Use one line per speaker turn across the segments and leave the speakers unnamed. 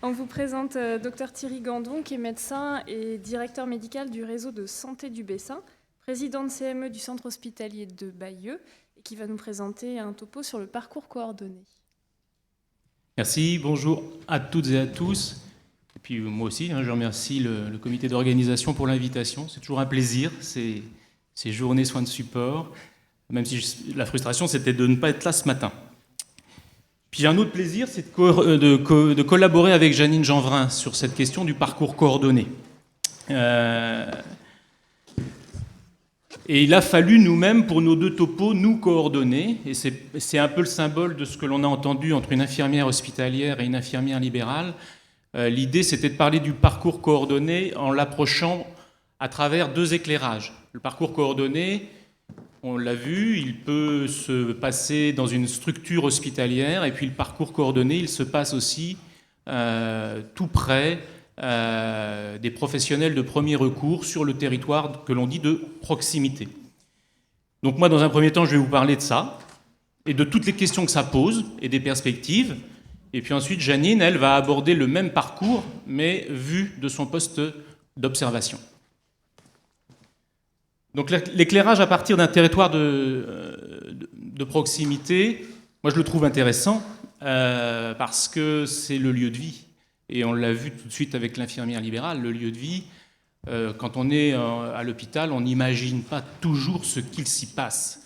On vous présente Dr Thierry Gandon, qui est médecin et directeur médical du réseau de santé du Bessin, président de CME du centre hospitalier de Bayeux, et qui va nous présenter un topo sur le parcours coordonné.
Merci, bonjour à toutes et à tous. Et puis moi aussi, je remercie le comité d'organisation pour l'invitation. C'est toujours un plaisir, ces journées soins de support, même si la frustration, c'était de ne pas être là ce matin. Puis un autre plaisir, c'est de collaborer avec Janine Jeanvrin sur cette question du parcours coordonné. Et il a fallu nous-mêmes, pour nos deux topos, nous coordonner. Et c'est un peu le symbole de ce que l'on a entendu entre une infirmière hospitalière et une infirmière libérale. L'idée, c'était de parler du parcours coordonné en l'approchant à travers deux éclairages. Le parcours coordonné, on l'a vu, il peut se passer dans une structure hospitalière, et puis le parcours coordonné, il se passe aussi tout près des professionnels de premier recours sur le territoire que l'on dit de proximité. Donc moi, dans un premier temps, je vais vous parler de ça, et de toutes les questions que ça pose, et des perspectives. Et puis ensuite, Janine, elle, va aborder le même parcours, mais vu de son poste d'observation. Donc l'éclairage à partir d'un territoire de proximité, moi je le trouve intéressant parce que c'est le lieu de vie. Et on l'a vu tout de suite avec l'infirmière libérale, le lieu de vie, quand on est à l'hôpital, on n'imagine pas toujours ce qu'il s'y passe.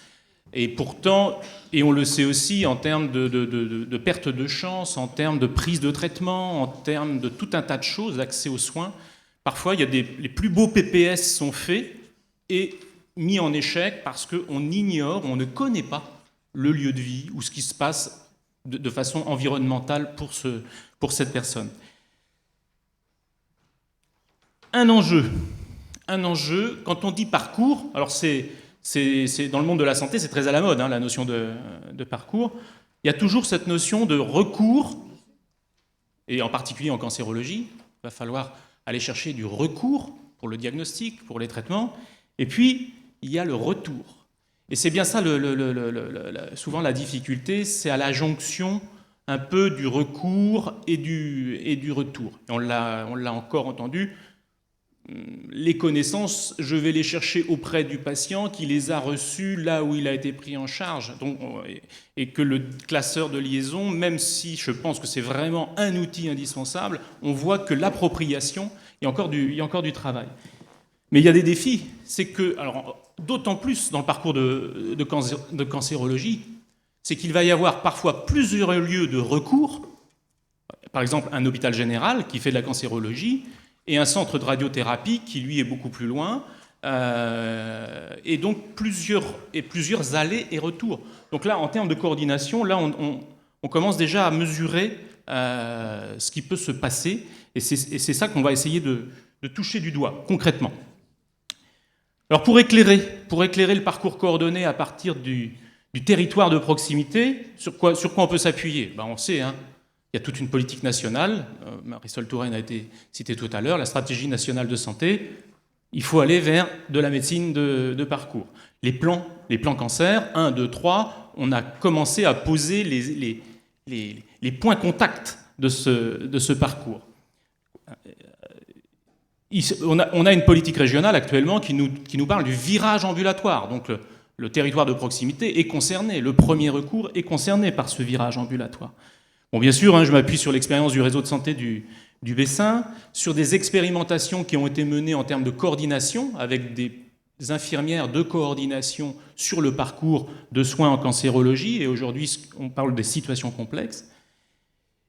Et pourtant, et on le sait aussi en termes de perte de chance, en termes de prise de traitement, en termes de tout un tas de choses, d'accès aux soins, parfois les plus beaux PPS sont faits et mis en échec parce qu'on ignore, on ne connaît pas le lieu de vie ou ce qui se passe de façon environnementale pour cette personne. Un enjeu, quand on dit parcours, alors c'est dans le monde de la santé, c'est très à la mode, la notion de parcours. Il y a toujours cette notion de recours, et en particulier en cancérologie, il va falloir aller chercher du recours pour le diagnostic, pour les traitements. Et puis, il y a le retour. Et c'est bien ça, souvent la difficulté, c'est à la jonction un peu du recours et du retour. Et on l'a encore entendu, les connaissances, je vais les chercher auprès du patient qui les a reçues là où il a été pris en charge. Donc, et que le classeur de liaison, même si je pense que c'est vraiment un outil indispensable, on voit que l'appropriation, il y a encore du travail. Mais il y a des défis, c'est que, alors, d'autant plus dans le parcours de cancérologie, c'est qu'il va y avoir parfois plusieurs lieux de recours, par exemple un hôpital général qui fait de la cancérologie, et un centre de radiothérapie qui, lui, est beaucoup plus loin, et donc plusieurs allers et retours. Donc là, en termes de coordination, là, on commence déjà à mesurer ce qui peut se passer, et c'est ça qu'on va essayer de toucher du doigt, concrètement. Alors pour éclairer le parcours coordonné à partir du territoire de proximité, sur quoi on peut s'appuyer ? On sait, il y a toute une politique nationale, Marisol Touraine a été citée tout à l'heure, la stratégie nationale de santé, il faut aller vers de la médecine de parcours. Les plans cancer, 1, 2, 3, on a commencé à poser les points contacts de ce parcours. On a une politique régionale actuellement qui nous parle du virage ambulatoire. Donc le territoire de proximité est concerné, le premier recours est concerné par ce virage ambulatoire. Bon, bien sûr, je m'appuie sur l'expérience du réseau de santé du Bessin, sur des expérimentations qui ont été menées en termes de coordination, avec des infirmières de coordination sur le parcours de soins en cancérologie, et aujourd'hui on parle des situations complexes.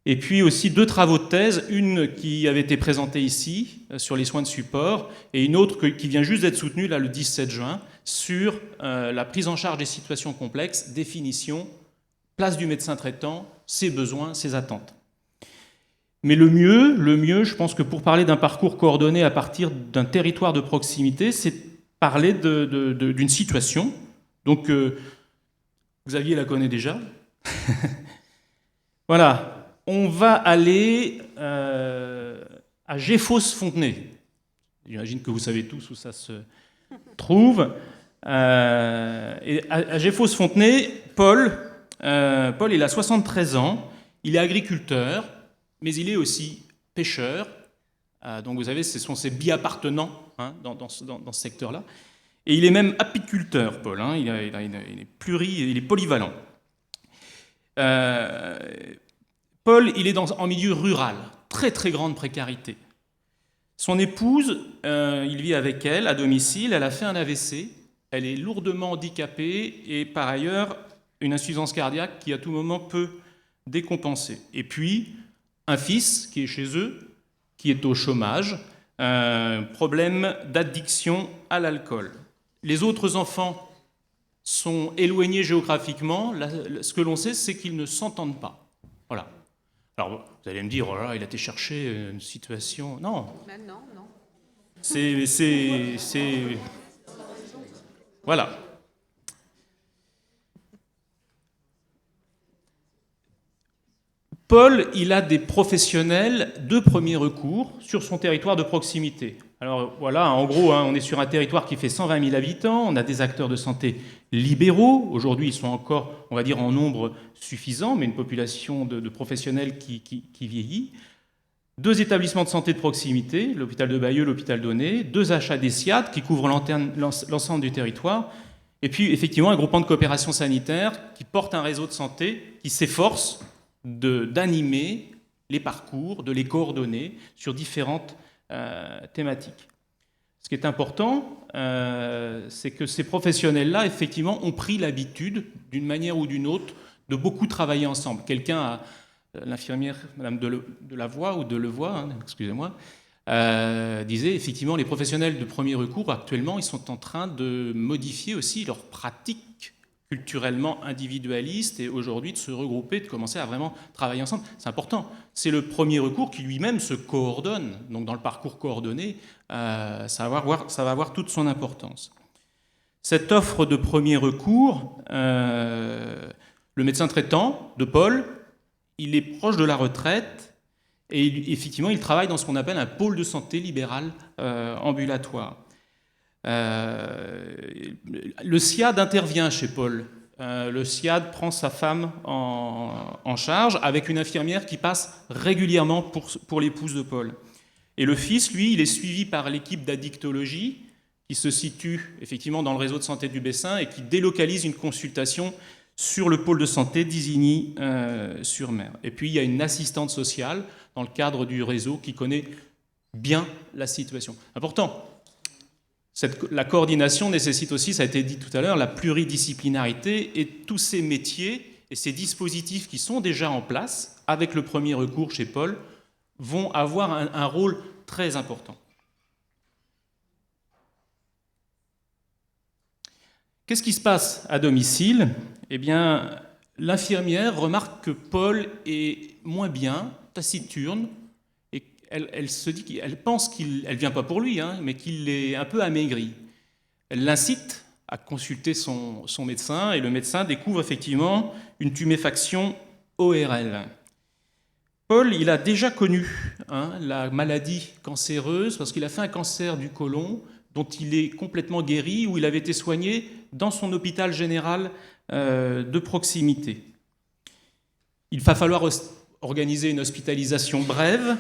Et puis aussi 2 travaux de thèse, une qui avait été présentée ici, sur les soins de support, et une autre qui vient juste d'être soutenue, là, le 17 juin, sur la prise en charge des situations complexes, définition, place du médecin traitant, ses besoins, ses attentes. Mais le mieux, je pense que pour parler d'un parcours coordonné à partir d'un territoire de proximité, c'est parler d'une situation. Donc, Xavier la connaît déjà. Voilà. On va aller à Géfos-Fontenay. J'imagine que vous savez tous où ça se trouve. Et à Géfos-Fontenay, Paul, il a 73 ans, il est agriculteur, mais il est aussi pêcheur. Donc vous savez, ce sont ses bi-appartenants dans ce secteur-là. Et il est même apiculteur, Paul. Il est polyvalent. Paul, il est en milieu rural, très très grande précarité. Son épouse, il vit avec elle à domicile, elle a fait un AVC, elle est lourdement handicapée et par ailleurs une insuffisance cardiaque qui à tout moment peut décompenser. Et puis un fils qui est chez eux, qui est au chômage, problème d'addiction à l'alcool. Les autres enfants sont éloignés géographiquement. Ce que l'on sait, c'est qu'ils ne s'entendent pas. Voilà. Alors, vous allez me dire, oh là, il a été chercher une situation... Non.
Non, non.
C'est... Voilà. Paul, il a des professionnels de premier recours sur son territoire de proximité. Alors voilà, en gros, on est sur un territoire qui fait 120 000 habitants, on a des acteurs de santé libéraux, aujourd'hui ils sont encore, on va dire, en nombre suffisant, mais une population de professionnels qui vieillit. 2 établissements de santé de proximité, l'hôpital de Bayeux, l'hôpital d'Aunay, 2 HAD-SIAD qui couvrent l'ensemble du territoire, et puis effectivement un groupement de coopération sanitaire qui porte un réseau de santé qui s'efforce d'animer les parcours, de les coordonner sur différentes thématiques. Ce qui est important, c'est que ces professionnels-là, effectivement, ont pris l'habitude, d'une manière ou d'une autre, de beaucoup travailler ensemble. Quelqu'un, l'infirmière, Madame Delavoye, ou Delevoye, excusez-moi, disait, effectivement, les professionnels de premier recours, actuellement, ils sont en train de modifier aussi leurs pratiques culturellement individualiste et aujourd'hui de se regrouper, de commencer à vraiment travailler ensemble. C'est important. C'est le premier recours qui lui-même se coordonne. Donc dans le parcours coordonné, ça va avoir toute son importance. Cette offre de premier recours, le médecin traitant de Paul, il est proche de la retraite et effectivement il travaille dans ce qu'on appelle un pôle de santé libéral ambulatoire. Le SIAD intervient chez Paul. Le SIAD prend sa femme en charge avec une infirmière qui passe régulièrement pour l'épouse de Paul. Et le fils, lui, il est suivi par l'équipe d'addictologie qui se situe effectivement dans le réseau de santé du Bessin et qui délocalise une consultation sur le pôle de santé d'Isigny-sur-Mer. Et puis il y a une assistante sociale dans le cadre du réseau qui connaît bien la situation. Important. La coordination nécessite aussi, ça a été dit tout à l'heure, la pluridisciplinarité et tous ces métiers et ces dispositifs qui sont déjà en place avec le premier recours chez Paul vont avoir un rôle très important. Qu'est-ce qui se passe à domicile ? Eh bien, l'infirmière remarque que Paul est moins bien, taciturne, elle se dit qu'elle pense qu'elle ne vient pas pour lui, mais qu'il est un peu amaigri. Elle l'incite à consulter son médecin et le médecin découvre effectivement une tuméfaction ORL. Paul, il a déjà connu la maladie cancéreuse parce qu'il a fait un cancer du côlon dont il est complètement guéri, où il avait été soigné dans son hôpital général de proximité. Il va falloir organiser une hospitalisation brève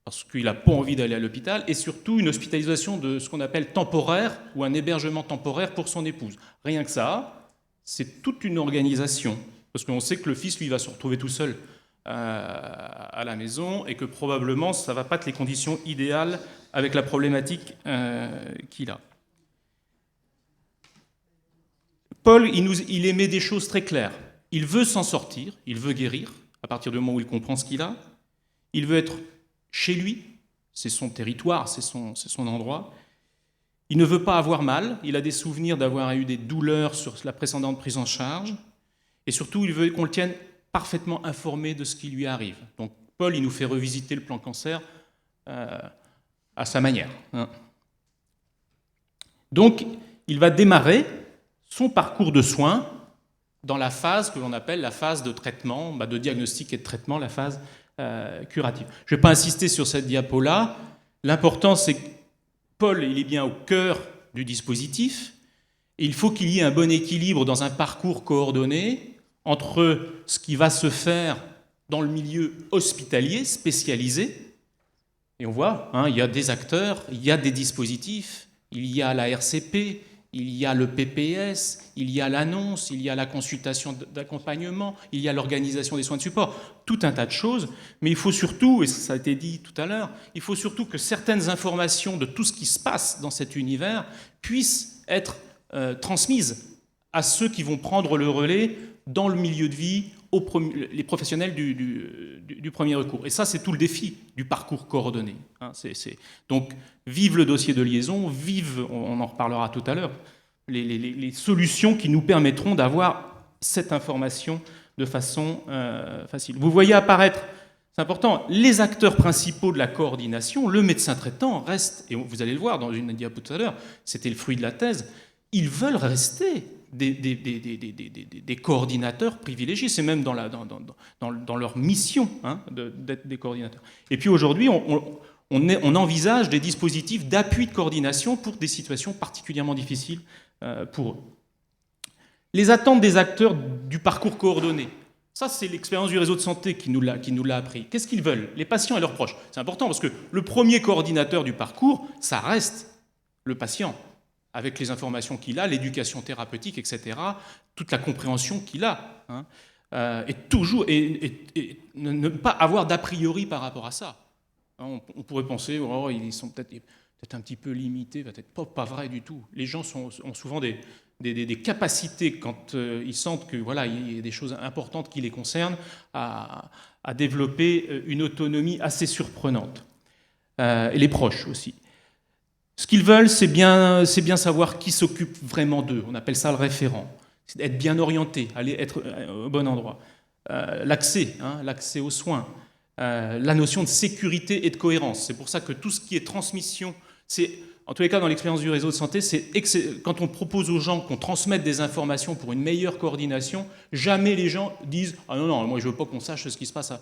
parce qu'il n'a pas envie d'aller à l'hôpital, et surtout une hospitalisation de ce qu'on appelle temporaire, ou un hébergement temporaire pour son épouse. Rien que ça, c'est toute une organisation, parce qu'on sait que le fils, lui, va se retrouver tout seul à la maison, et que probablement, ça ne va pas être les conditions idéales avec la problématique qu'il a. Paul, il émet des choses très claires. Il veut s'en sortir, il veut guérir, à partir du moment où il comprend ce qu'il a. Il veut être chez lui, c'est son territoire, c'est son endroit. Il ne veut pas avoir mal, il a des souvenirs d'avoir eu des douleurs sur la précédente prise en charge, et surtout, il veut qu'on le tienne parfaitement informé de ce qui lui arrive. Donc, Paul, il nous fait revisiter le plan cancer à sa manière. Donc, il va démarrer son parcours de soins dans la phase que l'on appelle la phase de traitement, de diagnostic et de traitement, la phase curative. Je ne vais pas insister sur cette diapo-là. L'important, c'est que Paul, il est bien au cœur du dispositif, et il faut qu'il y ait un bon équilibre dans un parcours coordonné entre ce qui va se faire dans le milieu hospitalier spécialisé. Et on voit, il y a des acteurs, il y a des dispositifs, il y a la RCP, il y a le PPS, il y a l'annonce, il y a la consultation d'accompagnement, il y a l'organisation des soins de support, tout un tas de choses. Mais il faut surtout, et ça a été dit tout à l'heure, il faut surtout que certaines informations de tout ce qui se passe dans cet univers puissent être transmises à ceux qui vont prendre le relais dans le milieu de vie, les professionnels du premier recours. Et ça, c'est tout le défi du parcours coordonné. Donc, vive le dossier de liaison, vive, on en reparlera tout à l'heure, les solutions qui nous permettront d'avoir cette information de façon facile. Vous voyez apparaître, c'est important, les acteurs principaux de la coordination, le médecin traitant reste, et vous allez le voir dans une diapo tout à l'heure, c'était le fruit de la thèse, ils veulent rester des coordinateurs privilégiés. C'est même dans leur mission d'être des coordinateurs. Et puis aujourd'hui, on envisage des dispositifs d'appui de coordination pour des situations particulièrement difficiles pour eux. Les attentes des acteurs du parcours coordonné. Ça, c'est l'expérience du réseau de santé qui nous l'a appris. Qu'est-ce qu'ils veulent? Les patients et leurs proches. C'est important parce que le premier coordinateur du parcours, ça reste le patient, avec les informations qu'il a, l'éducation thérapeutique, etc., toute la compréhension qu'il a. Et toujours, et ne pas avoir d'a priori par rapport à ça. On pourrait penser, ils sont peut-être un petit peu limités, peut-être pas vrai du tout. Les gens ont souvent des capacités, quand ils sentent que voilà, il y a des choses importantes qui les concernent, à développer une autonomie assez surprenante. Et les proches aussi. Ce qu'ils veulent, c'est bien savoir qui s'occupe vraiment d'eux. On appelle ça le référent. C'est être bien orienté, être au bon endroit. L'accès aux soins. La notion de sécurité et de cohérence. C'est pour ça que tout ce qui est transmission, en tous les cas dans l'expérience du réseau de santé, quand on propose aux gens qu'on transmette des informations pour une meilleure coordination, jamais les gens disent « Ah non, moi je ne veux pas qu'on sache ce qui se passe. »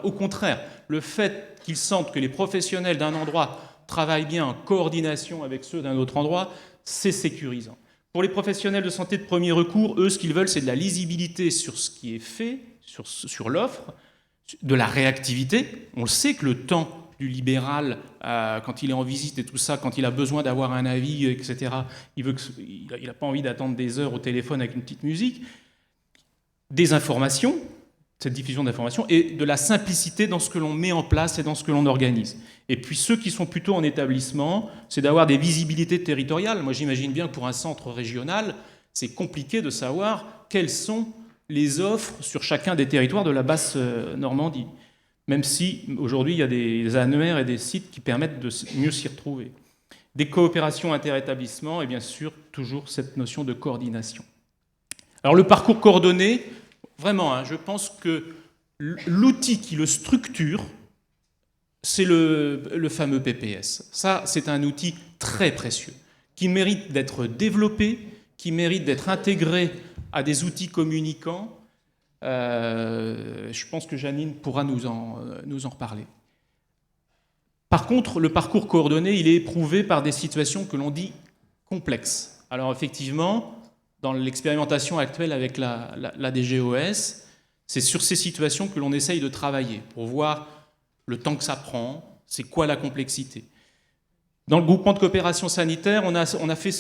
Au contraire, le fait qu'ils sentent que les professionnels d'un endroit travaillent bien en coordination avec ceux d'un autre endroit, c'est sécurisant. Pour les professionnels de santé de premier recours, eux, ce qu'ils veulent, c'est de la lisibilité sur ce qui est fait, sur l'offre, de la réactivité. On le sait que le temps du libéral, quand il est en visite et tout ça, quand il a besoin d'avoir un avis, etc., il n'a pas envie d'attendre des heures au téléphone avec une petite musique. Des informations, cette diffusion d'informations, et de la simplicité dans ce que l'on met en place et dans ce que l'on organise. Et puis ceux qui sont plutôt en établissement, c'est d'avoir des visibilités territoriales. Moi, j'imagine bien que pour un centre régional, c'est compliqué de savoir quelles sont les offres sur chacun des territoires de la basse Normandie. Même si, aujourd'hui, il y a des annuaires et des sites qui permettent de mieux s'y retrouver. Des coopérations interétablissements et bien sûr, toujours cette notion de coordination. Alors, le parcours coordonné, vraiment, je pense que l'outil qui le structure, c'est le fameux PPS. Ça, c'est un outil très précieux, qui mérite d'être développé, qui mérite d'être intégré à des outils communicants. Je pense que Janine pourra nous en reparler. Par contre, le parcours coordonné, il est éprouvé par des situations que l'on dit complexes. Alors effectivement, dans l'expérimentation actuelle avec la DGOS, c'est sur ces situations que l'on essaye de travailler pour voir le temps que ça prend, c'est quoi la complexité. Dans le groupement de coopération sanitaire, on a fait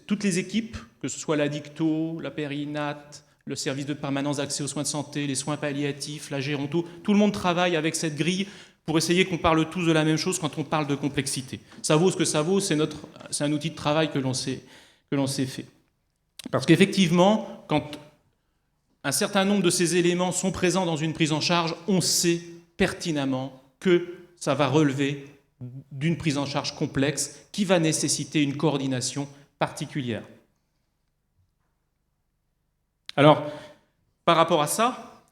toutes les équipes, que ce soit la Dicto, la Périnat, le service de permanence d'accès aux soins de santé, les soins palliatifs, la Géronto, tout le monde travaille avec cette grille pour essayer qu'on parle tous de la même chose quand on parle de complexité. Ça vaut ce que ça vaut, c'est un outil de travail que l'on s'est fait. Parce qu'effectivement, quand un certain nombre de ces éléments sont présents dans une prise en charge, on sait pertinemment que ça va relever d'une prise en charge complexe qui va nécessiter une coordination particulière. Alors, par rapport à ça,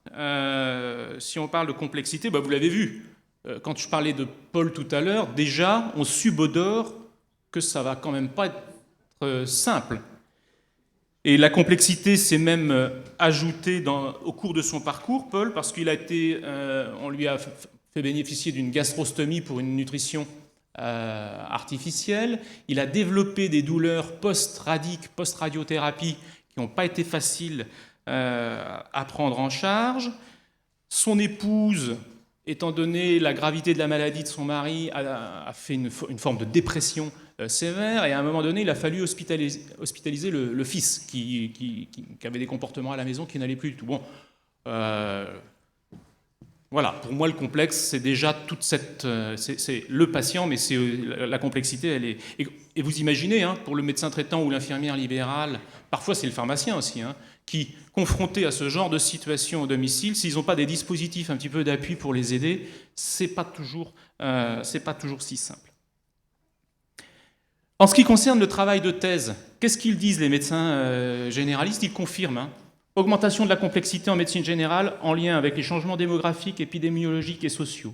si on parle de complexité, vous l'avez vu, quand je parlais de Paul tout à l'heure, déjà, on subodore que ça va quand même pas être simple. Et la complexité s'est même ajoutée au cours de son parcours, Paul, parce qu'il on lui a fait bénéficier d'une gastrostomie pour une nutrition artificielle. Il a développé des douleurs post-radiothérapie qui n'ont pas été faciles à prendre en charge. Son épouse, étant donné la gravité de la maladie de son mari, a fait une forme de dépression sévère, et à un moment donné, il a fallu hospitaliser le fils, qui avait des comportements à la maison qui n'allaient plus du tout. Bon, voilà, pour moi, le complexe, c'est déjà toute cette... c'est le patient, mais c'est la complexité, elle est... Et vous imaginez, hein, pour le médecin traitant ou l'infirmière libérale, parfois c'est le pharmacien aussi, hein, qui, confrontés à ce genre de situation au domicile, s'ils n'ont pas des dispositifs un petit peu d'appui pour les aider, c'est pas toujours si simple. En ce qui concerne le travail de thèse, qu'est-ce qu'ils disent les médecins généralistes? Ils confirment, hein. Augmentation de la complexité en médecine générale en lien avec les changements démographiques, épidémiologiques et sociaux.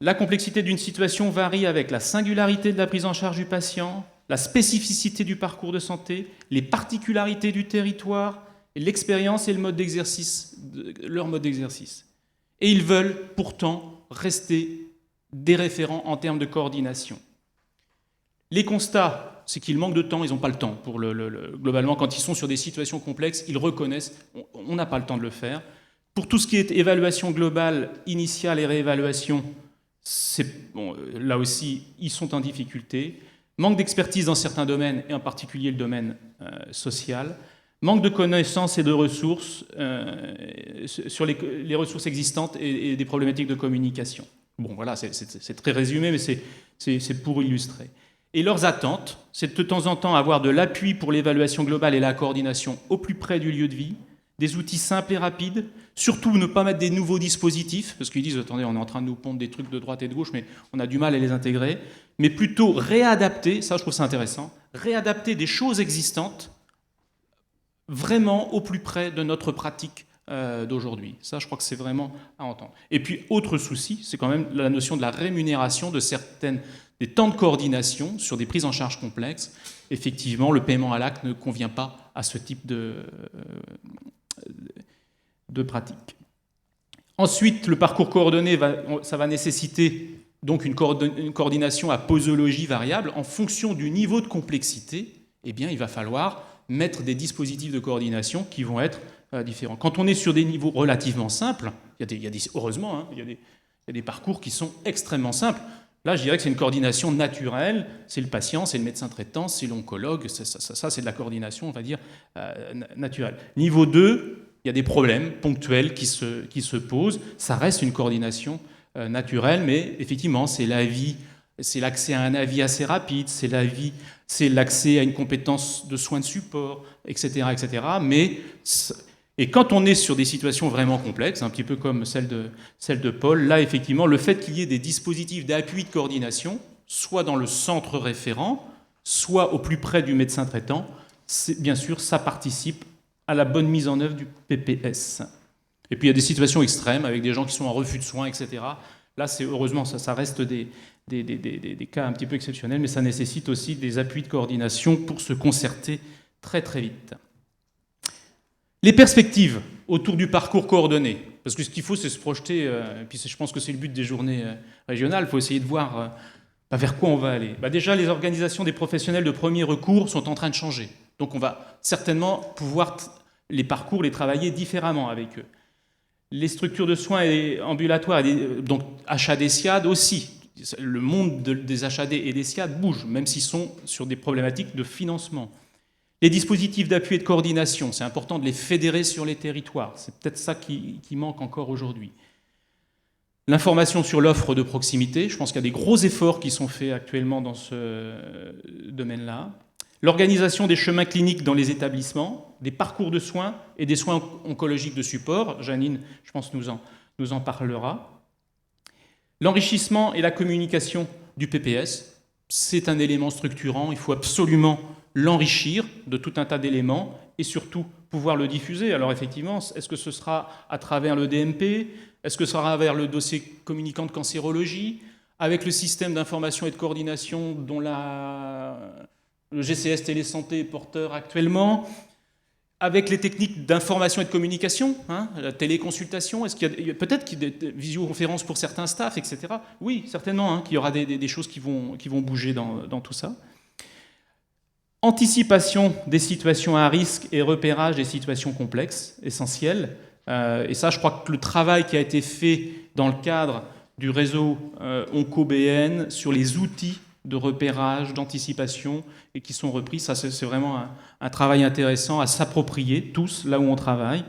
La complexité d'une situation varie avec la singularité de la prise en charge du patient, la spécificité du parcours de santé, les particularités du territoire, l'expérience et le mode d'exercice, leur mode d'exercice. Et ils veulent pourtant rester des référents en termes de coordination. Les constats, c'est qu'ils manquent de temps, ils n'ont pas le temps. Globalement, quand ils sont sur des situations complexes, ils reconnaissent, on n'a pas le temps de le faire. Pour tout ce qui est évaluation globale, initiale et réévaluation, là aussi, ils sont en difficulté. Manque d'expertise dans certains domaines, et en particulier le domaine social. Manque de connaissances et de ressources sur les ressources existantes et des problématiques de communication. Bon, voilà, c'est très résumé, mais c'est pour illustrer. Et leurs attentes, c'est de temps en temps avoir de l'appui pour l'évaluation globale et la coordination au plus près du lieu de vie, des outils simples et rapides, surtout ne pas mettre des nouveaux dispositifs, parce qu'ils disent, attendez, on est en train de nous pondre des trucs de droite et de gauche, mais on a du mal à les intégrer, mais plutôt réadapter, ça je trouve ça intéressant, réadapter des choses existantes vraiment au plus près de notre pratique d'aujourd'hui. Ça, je crois que c'est vraiment à entendre. Et puis, autre souci, c'est quand même la notion de la rémunération de des temps de coordination sur des prises en charge complexes. Effectivement, le paiement à l'acte ne convient pas à ce type de pratique. Ensuite, le parcours coordonné, ça va nécessiter donc une coordination à posologie variable. En fonction du niveau de complexité, eh bien, il va falloir mettre des dispositifs de coordination qui vont être différents. Quand on est sur des niveaux relativement simples, heureusement, hein, il y a des parcours qui sont extrêmement simples. Là, je dirais que c'est une coordination naturelle. C'est le patient, c'est le médecin traitant, c'est l'oncologue. Ça, c'est de la coordination, on va dire, naturelle. Niveau 2, il y a des problèmes ponctuels qui se posent. Ça reste une coordination naturelle, mais effectivement, c'est l'accès à un avis assez rapide, c'est l'accès à une compétence de soins de support, etc., etc. Et quand on est sur des situations vraiment complexes, un petit peu comme celle de Paul, là, effectivement, le fait qu'il y ait des dispositifs d'appui de coordination, soit dans le centre référent, soit au plus près du médecin traitant, bien sûr, ça participe à la bonne mise en œuvre du PPS. Et puis, il y a des situations extrêmes, avec des gens qui sont en refus de soins, etc. Là, heureusement, ça reste des cas un petit peu exceptionnels, mais ça nécessite aussi des appuis de coordination pour se concerter très, très vite. Les perspectives autour du parcours coordonné, parce que ce qu'il faut, c'est se projeter, et puis je pense que c'est le but des journées régionales, il faut essayer de voir vers quoi on va aller. Déjà, les organisations des professionnels de premier recours sont en train de changer. Donc on va certainement pouvoir les parcours, les travailler différemment avec eux. Les structures de soins ambulatoires, donc HAD, SIAD aussi. Le monde des HAD et des SIAD bouge, même s'ils sont sur des problématiques de financement. Les dispositifs d'appui et de coordination, c'est important de les fédérer sur les territoires. C'est peut-être ça qui manque encore aujourd'hui. L'information sur l'offre de proximité, je pense qu'il y a des gros efforts qui sont faits actuellement dans ce domaine-là. L'organisation des chemins cliniques dans les établissements, des parcours de soins et des soins oncologiques de support. Janine, je pense, nous en parlera. L'enrichissement et la communication du PPS, c'est un élément structurant. Il faut absolument l'enrichir de tout un tas d'éléments et surtout pouvoir le diffuser. Alors effectivement, est-ce que ce sera à travers le DMP? Est-ce que ce sera à travers le dossier communicant de cancérologie? Avec le système d'information et de coordination dont le GCS Télésanté est porteur actuellement? Avec les techniques d'information et de communication, la téléconsultation, est-ce qu'il y a peut-être des visioconférences pour certains staffs, etc. Oui, certainement, qu'il y aura des choses qui vont bouger dans tout ça. Anticipation des situations à risque et repérage des situations complexes, essentielles. Et ça, je crois que le travail qui a été fait dans le cadre du réseau OncoBN sur les outils de repérage, d'anticipation, et qui sont repris, ça c'est vraiment un travail intéressant à s'approprier, tous, là où on travaille.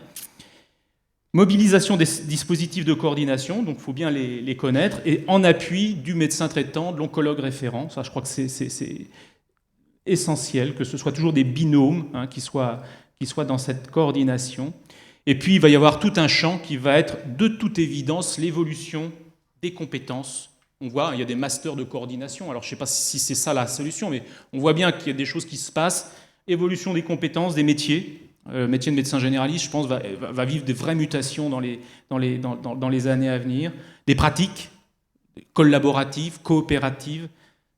Mobilisation des dispositifs de coordination, donc il faut bien les connaître, et en appui du médecin traitant, de l'oncologue référent. Ça, je crois que c'est essentiel, que ce soit toujours des binômes qui soient dans cette coordination. Et puis, il va y avoir tout un champ qui va être, de toute évidence, l'évolution des compétences. On voit, il y a des masters de coordination. Alors, je ne sais pas si c'est ça la solution, mais on voit bien qu'il y a des choses qui se passent. Évolution des compétences, des métiers. Le métier de médecin généraliste, je pense, va vivre des vraies mutations dans les années à venir. Des pratiques collaboratives, coopératives,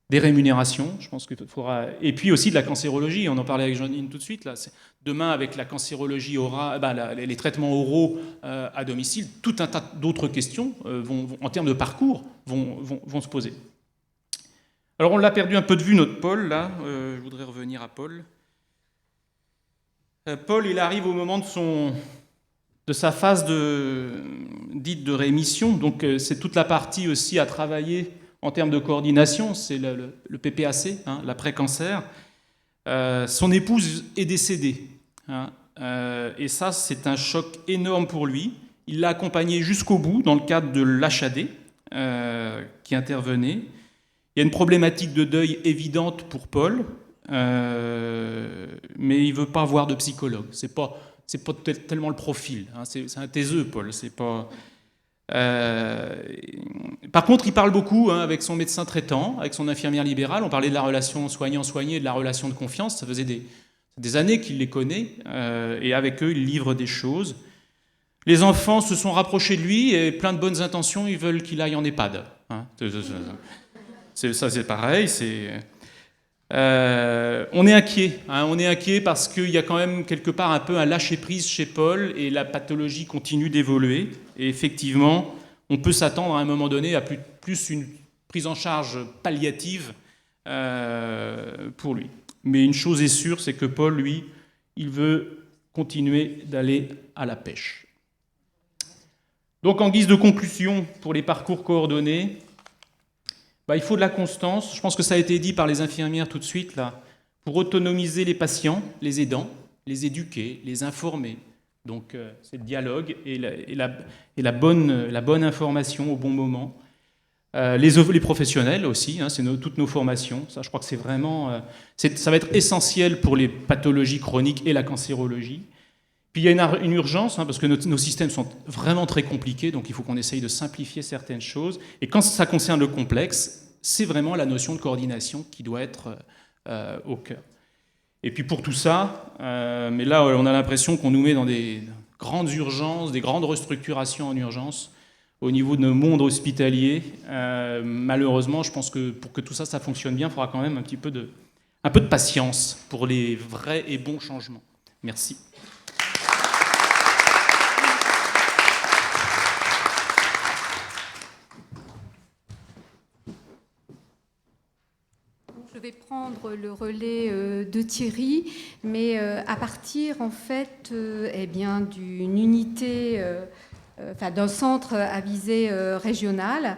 des rémunérations, je pense qu'il faudra... Et puis aussi de la cancérologie, on en parlait avec Jeanine tout de suite. Là. Demain, avec la cancérologie les traitements oraux à domicile, tout un tas d'autres questions en termes de parcours vont se poser. Alors on l'a perdu un peu de vue, notre Paul, là. Je voudrais revenir à Paul. Paul, il arrive au moment de sa phase dite de rémission, donc c'est toute la partie aussi à travailler en termes de coordination, c'est le PPAC, l'après-cancer. Son épouse est décédée, et ça c'est un choc énorme pour lui. Il l'a accompagné jusqu'au bout dans le cadre de l'HAD qui intervenait. Il y a une problématique de deuil évidente pour Paul, mais il ne veut pas voir de psychologue. C'est pas tellement le profil. C'est un taiseux, Paul. C'est pas... Par contre, il parle beaucoup avec son médecin traitant, avec son infirmière libérale. On parlait de la relation soignant-soigné, de la relation de confiance. Ça faisait des années qu'il les connaît, et avec eux, il livre des choses. Les enfants se sont rapprochés de lui et plein de bonnes intentions, ils veulent qu'il aille en EHPAD. Ça, c'est pareil. On est inquiet. On est inquiet parce qu'il y a quand même quelque part un peu un lâcher-prise chez Paul et la pathologie continue d'évoluer. Et effectivement, on peut s'attendre à un moment donné à plus une prise en charge palliative pour lui. Mais une chose est sûre, c'est que Paul, lui, il veut continuer d'aller à la pêche. Donc en guise de conclusion pour les parcours coordonnés, il faut de la constance. Je pense que ça a été dit par les infirmières tout de suite, là, pour autonomiser les patients, les aidants, les éduquer, les informer. Donc c'est le dialogue et la bonne information au bon moment. Les professionnels aussi, c'est toutes nos formations. Ça, je crois que c'est vraiment... ça va être essentiel pour les pathologies chroniques et la cancérologie. Puis il y a une urgence, parce que nos systèmes sont vraiment très compliqués, donc il faut qu'on essaye de simplifier certaines choses. Et quand ça concerne le complexe, c'est vraiment la notion de coordination qui doit être au cœur. Et puis pour tout ça, mais là on a l'impression qu'on nous met dans des grandes urgences, des grandes restructurations en urgence au niveau de nos mondes hospitaliers. Malheureusement, je pense que pour que tout ça fonctionne bien, il faudra quand même un peu de patience pour les vrais et bons changements. Merci.
Je vais prendre le relais de Thierry, mais à partir en fait d'une unité, d'un centre à visée régionale.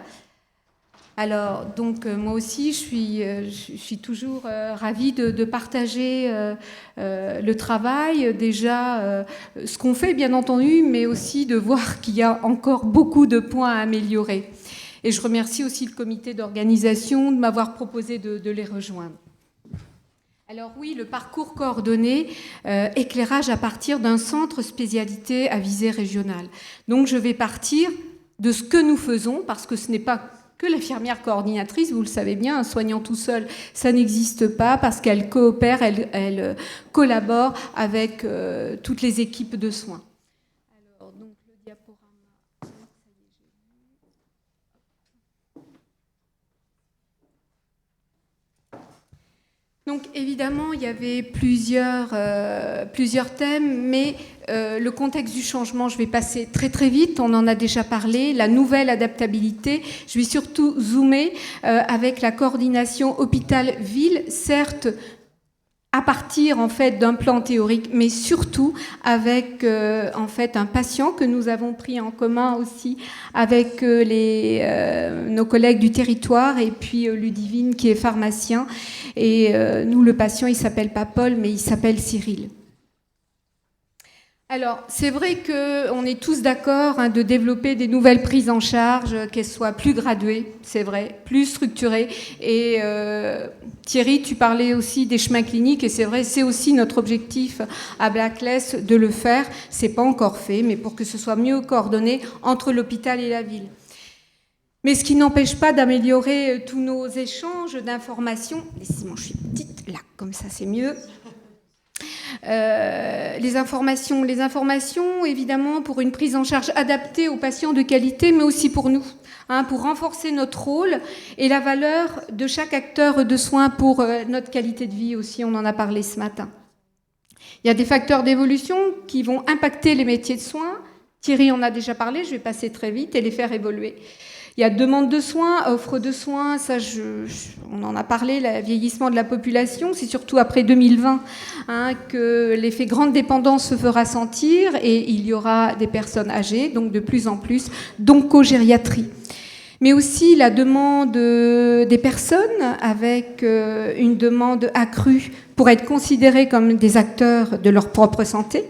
Alors donc moi aussi je suis toujours ravie de partager le travail, déjà ce qu'on fait bien entendu, mais aussi de voir qu'il y a encore beaucoup de points à améliorer. Et je remercie aussi le comité d'organisation de m'avoir proposé de les rejoindre. Alors oui, le parcours coordonné, éclairage à partir d'un centre spécialité à visée régionale. Donc je vais partir de ce que nous faisons, parce que ce n'est pas que l'infirmière coordinatrice, vous le savez bien, un soignant tout seul, ça n'existe pas, parce qu'elle coopère, elle collabore avec toutes les équipes de soins. Alors, donc, le diaporama. Donc évidemment, il y avait plusieurs thèmes, mais le contexte du changement, je vais passer très très vite, on en a déjà parlé, la nouvelle adaptabilité, je vais surtout zoomer avec la coordination hôpital-ville, certes à partir en fait d'un plan théorique, mais surtout avec en fait un patient que nous avons pris en commun aussi avec nos collègues du territoire et puis Ludivine qui est pharmacien. Et nous, le patient, il s'appelle pas Paul, mais il s'appelle Cyril. Alors, c'est vrai qu'on est tous d'accord de développer des nouvelles prises en charge, qu'elles soient plus graduées, c'est vrai, plus structurées. Et Thierry, tu parlais aussi des chemins cliniques, et c'est vrai, c'est aussi notre objectif à Blackless de le faire. C'est pas encore fait, mais pour que ce soit mieux coordonné entre l'hôpital et la ville. Mais ce qui n'empêche pas d'améliorer tous nos échanges d'informations. Laissez-moi, je suis petite, là, comme ça c'est mieux. Les informations, évidemment, pour une prise en charge adaptée aux patients de qualité, mais aussi pour nous, pour renforcer notre rôle et la valeur de chaque acteur de soins pour notre qualité de vie aussi, on en a parlé ce matin. Il y a des facteurs d'évolution qui vont impacter les métiers de soins. Thierry en a déjà parlé, je vais passer très vite et les faire évoluer. Il y a demande de soins, offre de soins, ça on en a parlé, le vieillissement de la population, c'est surtout après 2020 que l'effet grande dépendance se fera sentir et il y aura des personnes âgées, donc de plus en plus, d'oncogériatrie. Mais aussi la demande des personnes avec une demande accrue pour être considérées comme des acteurs de leur propre santé.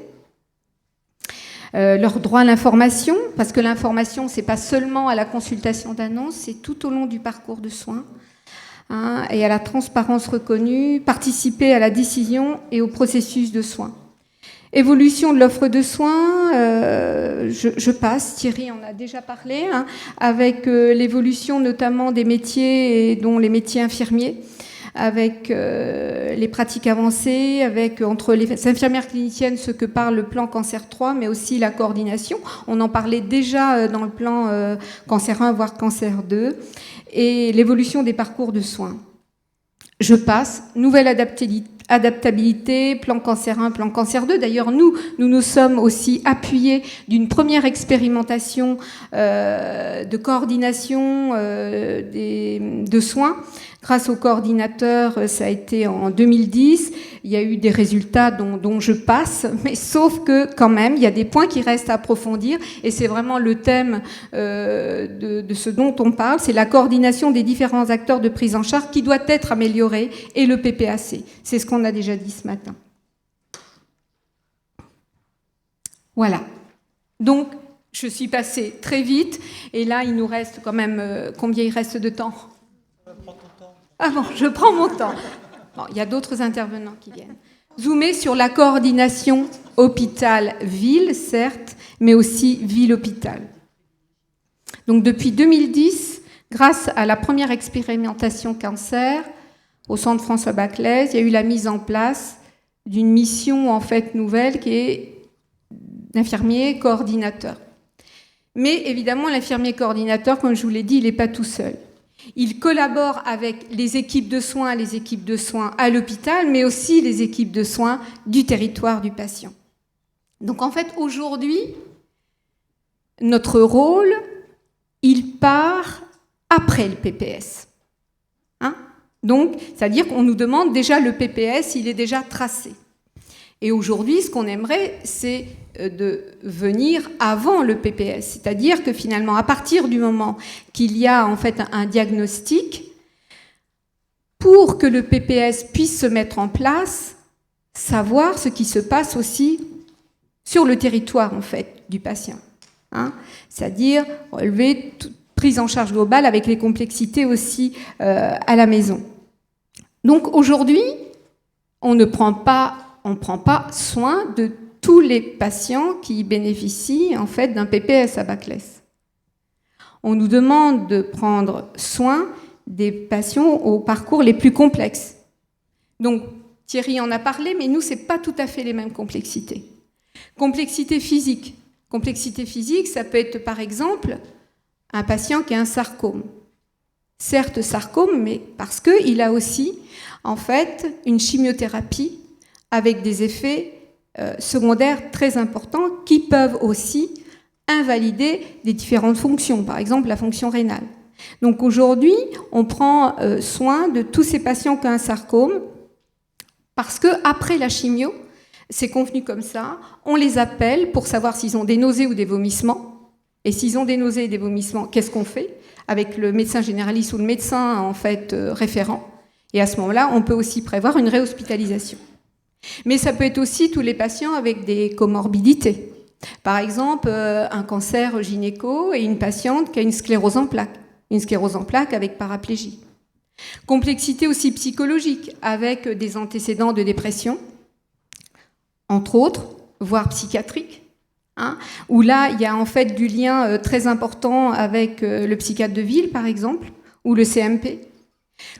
Leur droit à l'information, parce que l'information, c'est pas seulement à la consultation d'annonce, c'est tout au long du parcours de soins, et à la transparence reconnue, participer à la décision et au processus de soins. Évolution de l'offre de soins, je passe, Thierry en a déjà parlé, avec l'évolution notamment des métiers, dont les métiers infirmiers, avec les pratiques avancées, avec entre les infirmières cliniciennes, ce que parle le plan Cancer 3, mais aussi la coordination. On en parlait déjà dans le plan Cancer 1, voire Cancer 2, et l'évolution des parcours de soins. Je passe, nouvelle adaptabilité, plan Cancer 1, plan Cancer 2. D'ailleurs, nous sommes aussi appuyés d'une première expérimentation de coordination de soins. Grâce au coordinateur, ça a été en 2010. Il y a eu des résultats dont je passe, mais sauf que quand même, il y a des points qui restent à approfondir. Et c'est vraiment le thème de ce dont on parle. C'est la coordination des différents acteurs de prise en charge qui doit être améliorée et le PPAC. C'est ce qu'on a déjà dit ce matin. Voilà. Donc, je suis passée très vite. Et là, il nous reste quand même... combien il reste de temps ? Ah bon, je prends mon temps. Bon, il y a d'autres intervenants qui viennent. Zoomer sur la coordination hôpital-ville, certes, mais aussi ville-hôpital. Donc depuis 2010, grâce à la première expérimentation cancer au centre François Baclès, il y a eu la mise en place d'une mission en fait nouvelle qui est d'infirmier coordinateur. Mais évidemment, l'infirmier coordinateur, comme je vous l'ai dit, il n'est pas tout seul. Il collabore avec les équipes de soins à l'hôpital, mais aussi les équipes de soins du territoire du patient. Donc en fait, aujourd'hui, notre rôle, il part après le PPS. Donc, c'est-à-dire qu'on nous demande déjà le PPS, il est déjà tracé. Et aujourd'hui, ce qu'on aimerait, c'est de venir avant le PPS. C'est-à-dire que finalement, à partir du moment qu'il y a en fait un diagnostic, pour que le PPS puisse se mettre en place, savoir ce qui se passe aussi sur le territoire en fait du patient. C'est-à-dire relever toute prise en charge globale avec les complexités aussi à la maison. Donc aujourd'hui, on ne prend pas soin de tous les patients qui bénéficient en fait d'un PPS à Baclès. On nous demande de prendre soin des patients aux parcours les plus complexes. Donc Thierry en a parlé, mais nous, ce n'est pas tout à fait les mêmes complexités. Complexité physique. Complexité physique, ça peut être par exemple un patient qui a un sarcome. Certes sarcome, mais parce qu'il a aussi en fait une chimiothérapie avec des effets secondaires très importants qui peuvent aussi invalider des différentes fonctions, par exemple la fonction rénale. Donc aujourd'hui, on prend soin de tous ces patients qui ont un sarcome Parce qu'après la chimio, c'est convenu comme ça, on les appelle pour savoir s'ils ont des nausées ou des vomissements. Et s'ils ont des nausées et des vomissements, qu'est-ce qu'on fait avec le médecin généraliste ou le médecin en fait référent? Et à ce moment-là, on peut aussi prévoir une réhospitalisation. Mais ça peut être aussi tous les patients avec des comorbidités. Par exemple, un cancer gynéco et une patiente qui a une sclérose en plaques avec paraplégie. Complexité aussi psychologique, avec des antécédents de dépression, entre autres, voire psychiatrique, où là, il y a en fait du lien très important avec le psychiatre de ville, par exemple, ou le CMP.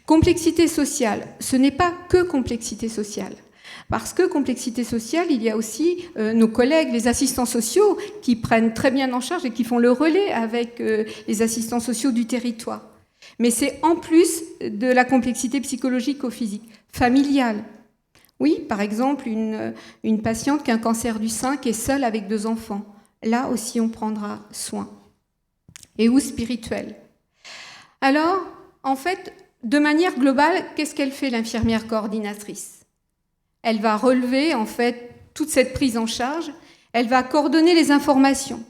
Complexité sociale, ce n'est pas que complexité sociale. Parce que complexité sociale, il y a aussi nos collègues, les assistants sociaux, qui prennent très bien en charge et qui font le relais avec les assistants sociaux du territoire. Mais c'est en plus de la complexité psychologique ou physique, familiale. Oui, par exemple, une patiente qui a un cancer du sein, qui est seule avec 2 enfants. Là aussi, on prendra soin. Et ou spirituelle. Alors, en fait, de manière globale, qu'est-ce qu'elle fait, l'infirmière coordinatrice ? Elle va relever, en fait, toute cette prise en charge. Elle va coordonner les informations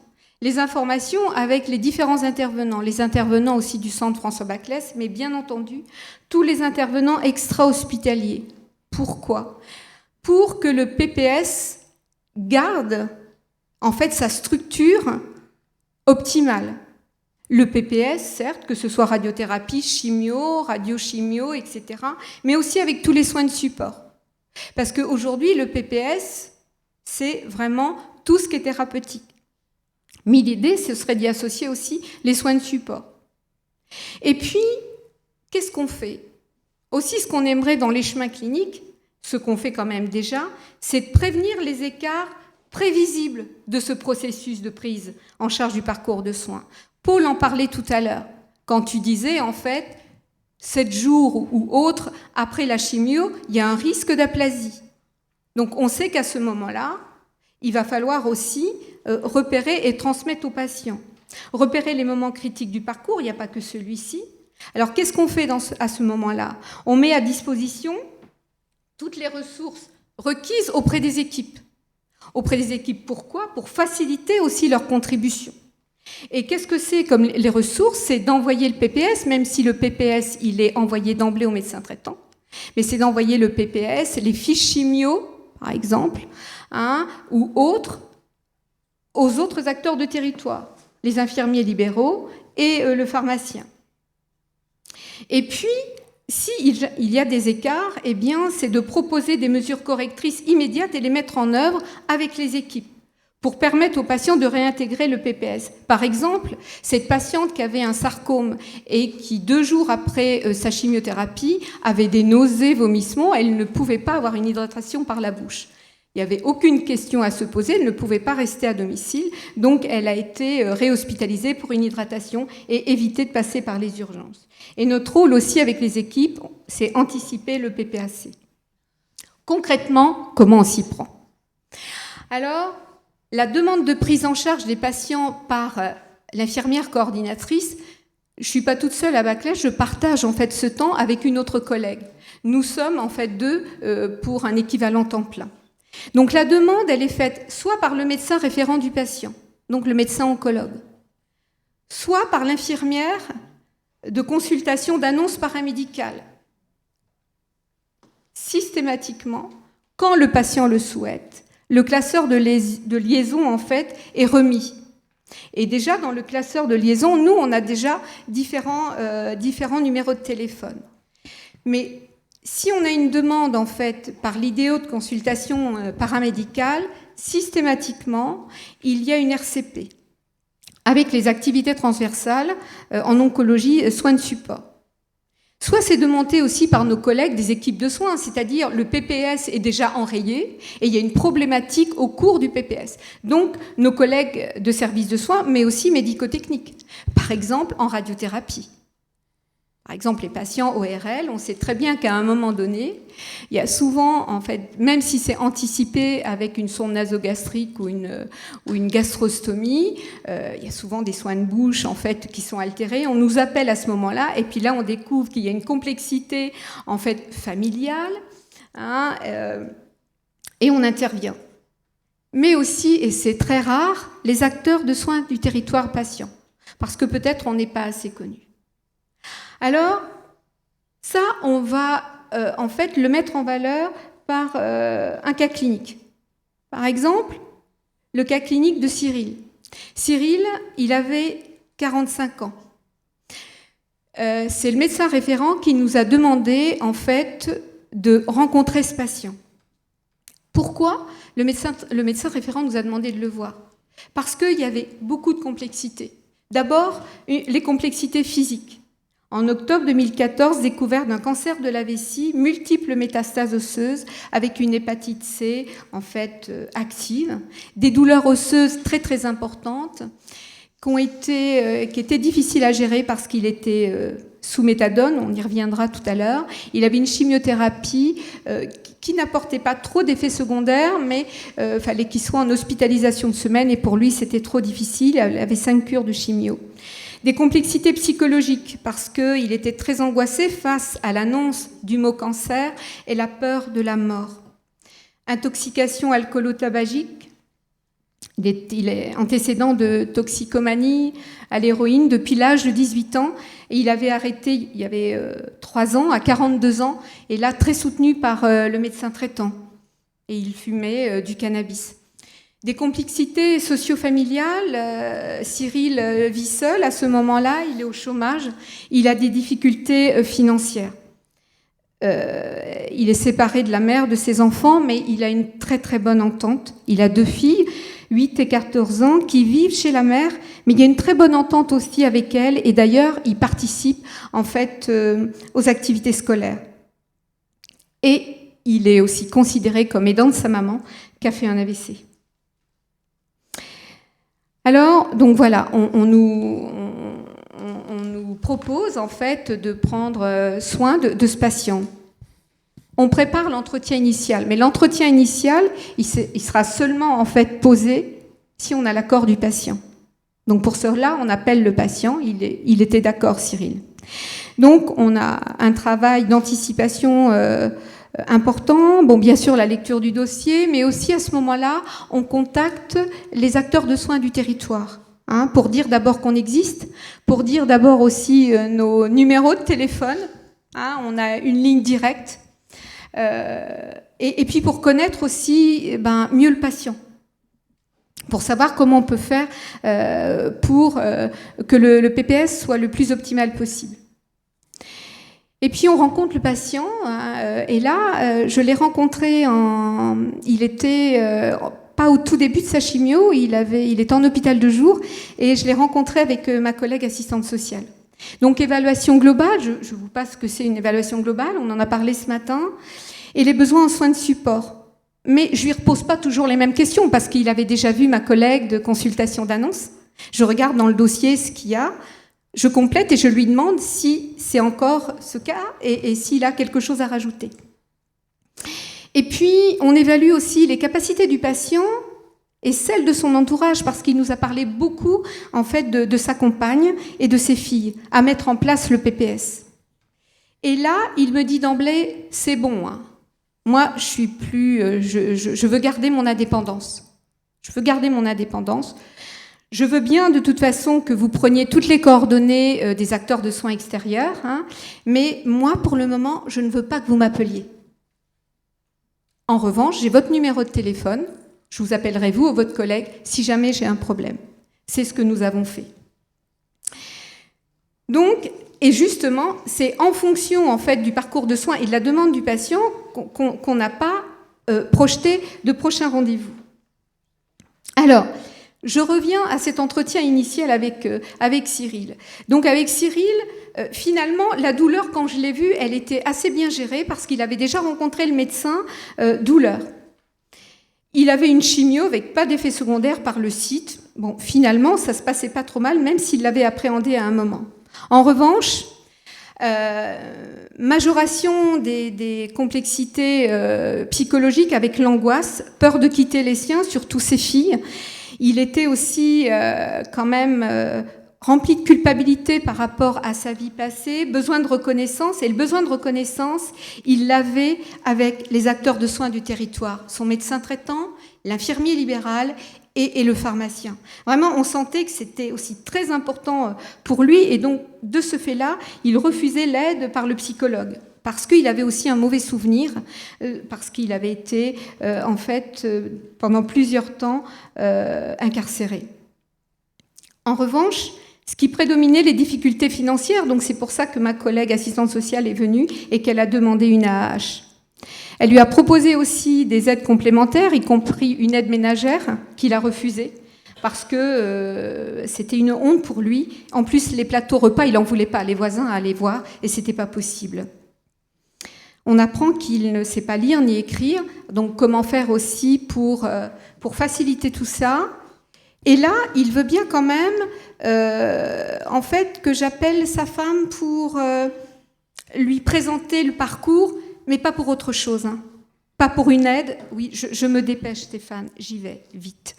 avec les différents intervenants, les intervenants aussi du centre François Baclès, mais bien entendu, tous les intervenants extra-hospitaliers. Pourquoi ? Pour que le PPS garde, en fait, sa structure optimale. Le PPS, certes, que ce soit radiothérapie, chimio, radiochimio, etc., mais aussi avec tous les soins de support. Parce qu'aujourd'hui, le PPS, c'est vraiment tout ce qui est thérapeutique. Mais l'idée, ce serait d'y associer aussi les soins de support. Et puis, qu'est-ce qu'on fait ? Aussi, ce qu'on aimerait dans les chemins cliniques, ce qu'on fait quand même déjà, c'est de prévenir les écarts prévisibles de ce processus de prise en charge du parcours de soins. Paul en parlait tout à l'heure, quand tu disais, en fait, 7 jours ou autres après la chimio, il y a un risque d'aplasie. Donc on sait qu'à ce moment-là, il va falloir aussi repérer et transmettre aux patients. Repérer les moments critiques du parcours, il n'y a pas que celui-ci. Alors qu'est-ce qu'on fait à ce moment-là ? On met à disposition toutes les ressources requises auprès des équipes. Auprès des équipes, pourquoi ? Pour faciliter aussi leur contribution. Et qu'est-ce que c'est comme les ressources ? C'est d'envoyer le PPS, même si le PPS, il est envoyé d'emblée au médecin traitant. Mais c'est d'envoyer le PPS, les fiches chimio, par exemple, ou autres, aux autres acteurs de territoire, les infirmiers libéraux et le pharmacien. Et puis, s'il y a des écarts, eh bien, c'est de proposer des mesures correctrices immédiates et les mettre en œuvre avec les équipes pour permettre aux patients de réintégrer le PPS. Par exemple, cette patiente qui avait un sarcome et qui, 2 jours après sa chimiothérapie, avait des nausées, vomissements, elle ne pouvait pas avoir une hydratation par la bouche. Il n'y avait aucune question à se poser, elle ne pouvait pas rester à domicile, donc elle a été réhospitalisée pour une hydratation et éviter de passer par les urgences. Et notre rôle aussi avec les équipes, c'est anticiper le PPAC. Concrètement, comment on s'y prend ? Alors, la demande de prise en charge des patients par l'infirmière coordinatrice, je ne suis pas toute seule à Baclès, je partage en fait ce temps avec une autre collègue. Nous sommes en fait 2 pour un équivalent temps plein. Donc la demande, elle est faite soit par le médecin référent du patient, donc le médecin oncologue, soit par l'infirmière de consultation d'annonce paramédicale. Systématiquement, quand le patient le souhaite, le classeur de liaison, en fait, est remis. Et déjà, dans le classeur de liaison, nous, on a déjà différents numéros de téléphone. Mais si on a une demande, en fait, par l'IDO de consultation paramédicale, systématiquement, il y a une RCP, avec les activités transversales en oncologie, soins de support. Soit c'est demandé aussi par nos collègues des équipes de soins, c'est-à-dire le PPS est déjà enrayé et il y a une problématique au cours du PPS. Donc nos collègues de services de soins, mais aussi médico-techniques, par exemple en radiothérapie. Par exemple, les patients ORL, on sait très bien qu'à un moment donné, il y a souvent, en fait, même si c'est anticipé avec une sonde nasogastrique ou une gastrostomie, il y a souvent des soins de bouche, en fait, qui sont altérés. On nous appelle à ce moment-là, et puis là, on découvre qu'il y a une complexité, en fait, familiale, hein, et on intervient. Mais aussi, et c'est très rare, les acteurs de soins du territoire patient, parce que peut-être on n'est pas assez connu. Alors, ça, on va en fait le mettre en valeur par un cas clinique. Par exemple, le cas clinique de Cyril. Cyril, il avait 45 ans. C'est le médecin référent qui nous a demandé, en fait, de rencontrer ce patient. Pourquoi le médecin référent nous a demandé de le voir? Parce qu'il y avait beaucoup de complexités. D'abord, les complexités physiques. En octobre 2014, découverte d'un cancer de la vessie, multiples métastases osseuses avec une hépatite C en fait active, des douleurs osseuses très très importantes qui étaient difficiles à gérer parce qu'il était sous méthadone, on y reviendra tout à l'heure. Il avait une chimiothérapie qui n'apportait pas trop d'effets secondaires, mais fallait qu'il soit en hospitalisation de semaine et pour lui c'était trop difficile, il avait 5 cures de chimio. Des complexités psychologiques, parce qu'il était très angoissé face à l'annonce du mot cancer et la peur de la mort. Intoxication alcoolo-tabagique, il est antécédent de toxicomanie à l'héroïne depuis l'âge de 18 ans. Et il avait arrêté il y avait 3 ans, à 42 ans, et là très soutenu par le médecin traitant. Et il fumait du cannabis. Des complexités socio-familiales, Cyril vit seul à ce moment-là, il est au chômage, il a des difficultés financières. Il est séparé de la mère de ses enfants, mais il a une très très bonne entente. Il a 2 filles, 8 et 14 ans, qui vivent chez la mère, mais il y a une très bonne entente aussi avec elle, et d'ailleurs, il participe en fait aux activités scolaires. Et il est aussi considéré comme aidant de sa maman, qui a fait un AVC. Alors, donc voilà, on nous propose en fait de prendre soin de ce patient. On prépare l'entretien initial, mais l'entretien initial, il sera seulement en fait posé si on a l'accord du patient. Donc pour cela, on appelle le patient, il était d'accord, Cyril. Donc on a un travail d'anticipation important, bon, bien sûr la lecture du dossier, mais aussi à ce moment-là, on contacte les acteurs de soins du territoire, hein, pour dire d'abord qu'on existe, pour dire d'abord aussi nos numéros de téléphone, hein, on a une ligne directe, et puis pour connaître aussi mieux le patient, pour savoir comment on peut faire pour que le PPS soit le plus optimal possible. Et puis on rencontre le patient, et là, je l'ai rencontré il était pas au tout début de sa chimio, il était en hôpital de jour, et je l'ai rencontré avec ma collègue assistante sociale. Donc évaluation globale, je vous passe ce que c'est une évaluation globale, on en a parlé ce matin, et les besoins en soins de support. Mais je lui repose pas toujours les mêmes questions, parce qu'il avait déjà vu ma collègue de consultation d'annonce. Je regarde dans le dossier ce qu'il y a, je complète et je lui demande si c'est encore ce cas et s'il a quelque chose à rajouter. Et puis, on évalue aussi les capacités du patient et celles de son entourage, parce qu'il nous a parlé beaucoup, en fait, de sa compagne et de ses filles, à mettre en place le PPS. Et là, il me dit d'emblée, c'est bon, hein. Moi, je veux garder mon indépendance. Je veux garder mon indépendance. Je veux bien, de toute façon, que vous preniez toutes les coordonnées des acteurs de soins extérieurs, hein, mais moi, pour le moment, je ne veux pas que vous m'appeliez. En revanche, j'ai votre numéro de téléphone, je vous appellerai vous ou votre collègue si jamais j'ai un problème. C'est ce que nous avons fait. Donc, et justement, c'est en fonction en fait du parcours de soins et de la demande du patient qu'on n'a pas projeté de prochain rendez-vous. Alors, je reviens à cet entretien initial avec Cyril. Donc avec Cyril, finalement, la douleur, quand je l'ai vue, elle était assez bien gérée parce qu'il avait déjà rencontré le médecin douleur. Il avait une chimio avec pas d'effet secondaire par le site. Bon, finalement, ça se passait pas trop mal, même s'il l'avait appréhendé à un moment. En revanche, majoration des complexités psychologiques avec l'angoisse, peur de quitter les siens, surtout ses filles. Il était aussi quand même rempli de culpabilité par rapport à sa vie passée, besoin de reconnaissance, et le besoin de reconnaissance, il l'avait avec les acteurs de soins du territoire, son médecin traitant, l'infirmier libéral et le pharmacien. Vraiment, on sentait que c'était aussi très important pour lui, et donc, de ce fait-là, il refusait l'aide par le psychologue, parce qu'il avait aussi un mauvais souvenir, parce qu'il avait été, en fait, pendant plusieurs temps, incarcéré. En revanche, ce qui prédominait, les difficultés financières, donc c'est pour ça que ma collègue assistante sociale est venue et qu'elle a demandé une AAH. Elle lui a proposé aussi des aides complémentaires, y compris une aide ménagère qu'il a refusée, parce que c'était une honte pour lui. En plus, les plateaux repas, il n'en voulait pas, les voisins allaient voir, et ce n'était pas possible. On apprend qu'il ne sait pas lire ni écrire, donc comment faire aussi pour faciliter tout ça. Et là, il veut bien quand même, en fait, que j'appelle sa femme pour lui présenter le parcours, mais pas pour autre chose, hein. Pas pour une aide. Oui, je me dépêche, Stéphane, j'y vais, vite.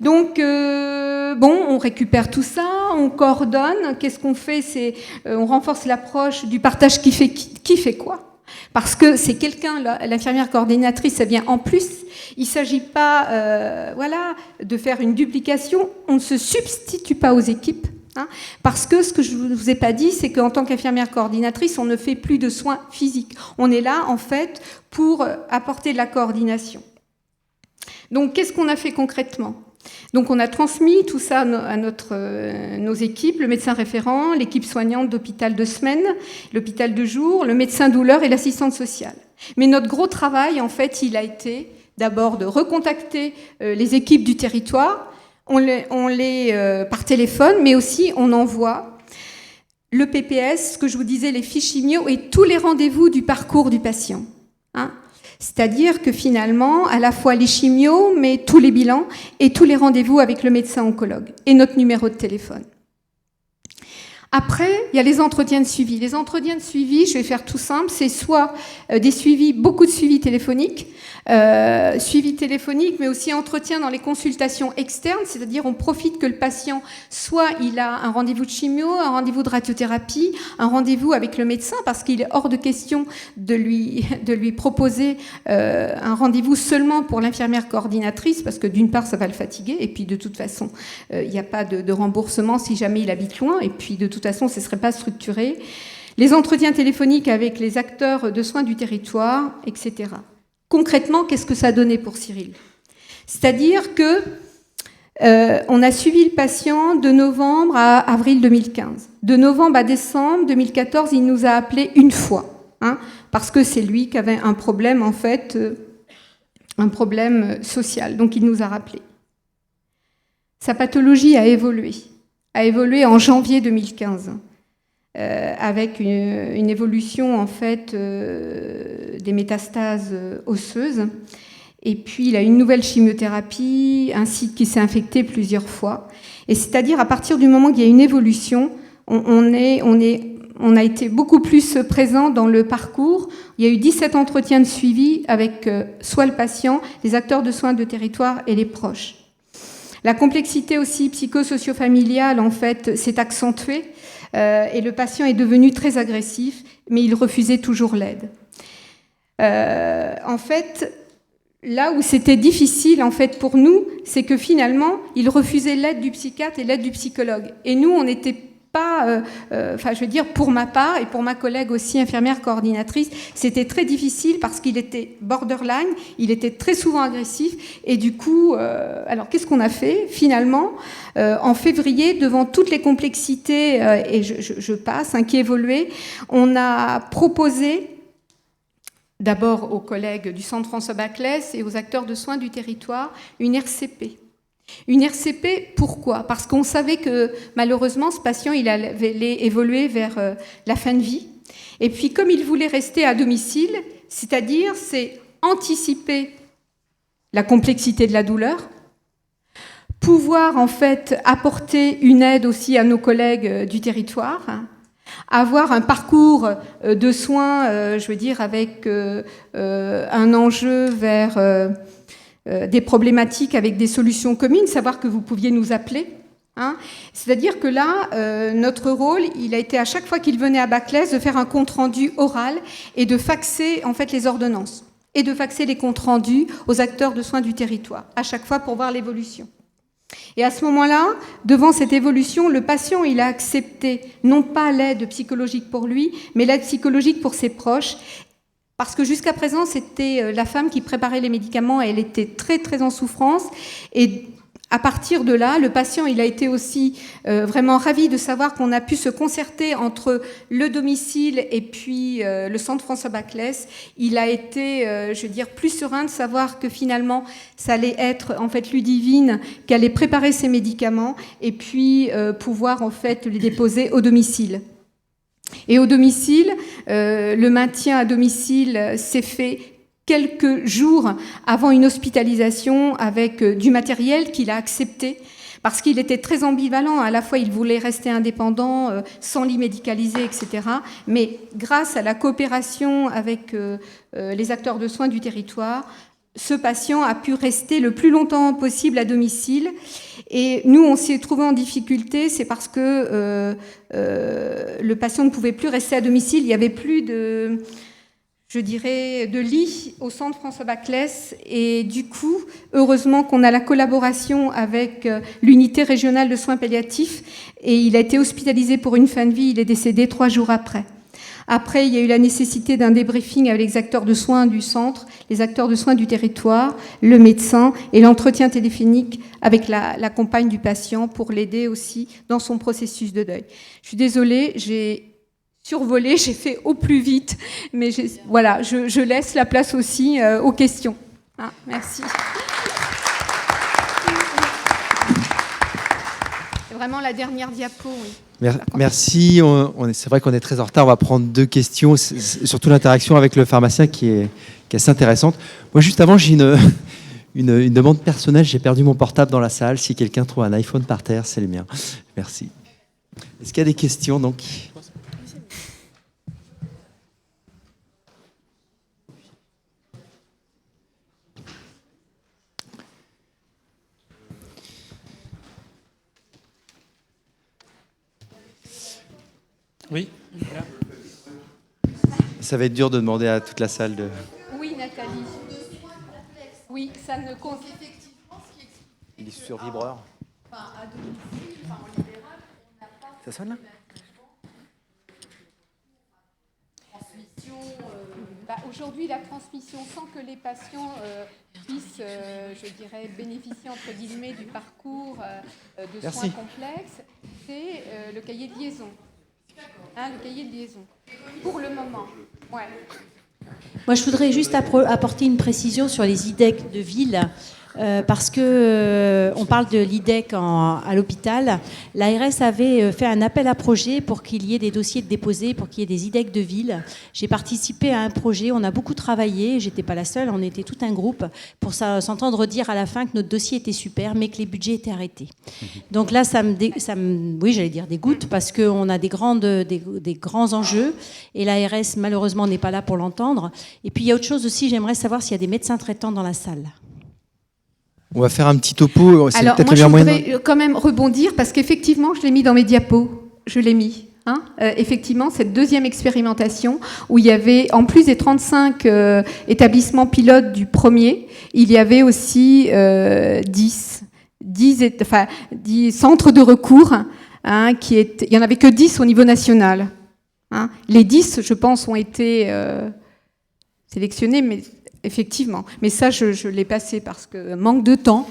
Donc, on récupère tout ça, on coordonne. Qu'est-ce qu'on fait? On renforce l'approche du partage qui fait quoi. Parce que c'est quelqu'un, l'infirmière coordinatrice, ça vient en plus. Il ne s'agit pas de faire une duplication. On ne se substitue pas aux équipes. Hein, parce que ce que je ne vous ai pas dit, c'est qu'en tant qu'infirmière coordinatrice, on ne fait plus de soins physiques. On est là, en fait, pour apporter de la coordination. Donc, qu'est-ce qu'on a fait concrètement? Donc, on a transmis tout ça à nos équipes, le médecin référent, l'équipe soignante d'hôpital de semaine, l'hôpital de jour, le médecin douleur et l'assistante sociale. Mais notre gros travail, en fait, il a été d'abord de recontacter les équipes du territoire. On les par téléphone, mais aussi on envoie le PPS, ce que je vous disais, les fiches chimio et tous les rendez-vous du parcours du patient. Hein, c'est-à-dire que finalement, à la fois les chimios, mais tous les bilans et tous les rendez-vous avec le médecin oncologue et notre numéro de téléphone. Après, il y a les entretiens de suivi. Les entretiens de suivi, je vais faire tout simple, c'est soit des suivis, beaucoup de suivis téléphoniques, mais aussi entretien dans les consultations externes, c'est-à-dire on profite que le patient, soit il a un rendez-vous de chimio, un rendez-vous de radiothérapie, un rendez-vous avec le médecin, parce qu'il est hors de question de lui proposer un rendez-vous seulement pour l'infirmière coordinatrice, parce que d'une part, ça va le fatiguer, et puis de toute façon, il n'y a pas de remboursement si jamais il habite loin, et puis de toute façon, ce ne serait pas structuré. Les entretiens téléphoniques avec les acteurs de soins du territoire, etc. Concrètement, qu'est-ce que ça a donné pour Cyril? C'est-à-dire que on a suivi le patient de novembre à avril 2015. De novembre à décembre 2014, il nous a appelé une fois, hein, parce que c'est lui qui avait un problème, en fait, un problème social. Donc, il nous a rappelé. Sa pathologie a évolué en janvier 2015, avec une évolution en fait des métastases osseuses. Et puis il a une nouvelle chimiothérapie, un site qui s'est infecté plusieurs fois. Et c'est-à-dire à partir du moment qu'il y a une évolution, on a été beaucoup plus présent dans le parcours. Il y a eu 17 entretiens de suivi avec soit le patient, les acteurs de soins de territoire et les proches. La complexité aussi psychosocio-familiale, en fait, s'est accentuée et le patient est devenu très agressif, mais il refusait toujours l'aide. En fait, là où c'était difficile, en fait, pour nous, c'est que finalement, il refusait l'aide du psychiatre et l'aide du psychologue. Et nous, on n'était pas, je veux dire, pour ma part et pour ma collègue aussi, infirmière coordinatrice, c'était très difficile parce qu'il était borderline, il était très souvent agressif. Et du coup, alors qu'est-ce qu'on a fait finalement en février, devant toutes les complexités, et je passe, hein, qui évoluaient, on a proposé d'abord aux collègues du Centre François Baclès et aux acteurs de soins du territoire une RCP. Une RCP, pourquoi? Parce qu'on savait que malheureusement ce patient il allait évoluer vers la fin de vie. Et puis comme il voulait rester à domicile, c'est-à-dire c'est anticiper la complexité de la douleur, pouvoir en fait apporter une aide aussi à nos collègues du territoire, avoir un parcours de soins, je veux dire, avec un enjeu vers des problématiques avec des solutions communes, savoir que vous pouviez nous appeler Hein, c'est-à-dire que là, notre rôle, il a été à chaque fois qu'il venait à Baclès de faire un compte-rendu oral et de faxer en fait les ordonnances et de faxer les comptes rendus aux acteurs de soins du territoire, à chaque fois pour voir l'évolution. Et à ce moment-là, devant cette évolution, le patient, il a accepté non pas l'aide psychologique pour lui, mais l'aide psychologique pour ses proches, parce que jusqu'à présent, c'était la femme qui préparait les médicaments, et elle était très très en souffrance, et à partir de là, le patient, il a été aussi vraiment ravi de savoir qu'on a pu se concerter entre le domicile et puis le centre François Baclès. Il a été, je veux dire, plus serein de savoir que finalement, ça allait être en fait Ludivine qui allait préparer ses médicaments et puis pouvoir en fait les déposer au domicile. Et au domicile, le maintien à domicile s'est fait quelques jours avant une hospitalisation avec du matériel qu'il a accepté parce qu'il était très ambivalent. À la fois, il voulait rester indépendant, sans lit médicalisé, etc. Mais grâce à la coopération avec les acteurs de soins du territoire, ce patient a pu rester le plus longtemps possible à domicile. Et nous, on s'est trouvé en difficulté, c'est parce que le patient ne pouvait plus rester à domicile. Il n'y avait plus de lits au centre François Baclès. Et du coup, heureusement qu'on a la collaboration avec l'unité régionale de soins palliatifs. Et il a été hospitalisé pour une fin de vie. Il est décédé 3 jours après. Après, il y a eu la nécessité d'un débriefing avec les acteurs de soins du centre, les acteurs de soins du territoire, le médecin et l'entretien téléphonique avec la compagne du patient pour l'aider aussi dans son processus de deuil. Je suis désolée, j'ai survolé, j'ai fait au plus vite, mais voilà, je laisse la place aussi aux questions. Ah, merci. C'est vraiment la dernière diapo, oui.
Merci. C'est vrai qu'on est très en retard. On va prendre 2 questions, surtout l'interaction avec le pharmacien qui est assez intéressante. Moi, juste avant, j'ai une demande personnelle. J'ai perdu mon portable dans la salle. Si quelqu'un trouve un iPhone par terre, c'est le mien. Merci. Est-ce qu'il y a des questions donc ?
Oui.
Ça va être dur de demander à toute la salle de...
Oui, Nathalie. Oui, ça ne compte.
Il est sur vibreur.
Enfin, à domicile, enfin, en libéral, on n'a pas...
Ça sonne là ?
Transmission, aujourd'hui, la transmission sans que les patients puissent, je dirais, bénéficier, entre guillemets, du parcours de soins complexes, c'est le cahier de liaison. Le cahier de liaison. Pour le moment. Ouais.
Moi, je voudrais juste apporter une précision sur les IDEC de ville. Parce que on parle de l'IDEC à l'hôpital. L'ARS avait fait un appel à projet pour qu'il y ait des dossiers déposés, pour qu'il y ait des IDEC de ville. J'ai participé à un projet, on a beaucoup travaillé, j'étais pas la seule, on était tout un groupe pour s'entendre dire à la fin que notre dossier était super, mais que les budgets étaient arrêtés. Donc là, ça me oui, j'allais dire dégoûte, parce qu'on a des grands enjeux, et l'ARS, malheureusement, n'est pas là pour l'entendre. Et puis, il y a autre chose aussi, j'aimerais savoir s'il y a des médecins traitants dans la salle.
On va faire un petit topo.
Alors, moi, je voudrais quand même rebondir, parce qu'effectivement, je l'ai mis dans mes diapos. Je l'ai mis. Effectivement, cette deuxième expérimentation, où il y avait, en plus des 35 établissements pilotes du premier, il y avait aussi 10 centres de recours. Il n'y en avait que 10 au niveau national. Les 10, je pense, ont été sélectionnés, mais... Effectivement, mais ça je l'ai passé parce que manque de temps,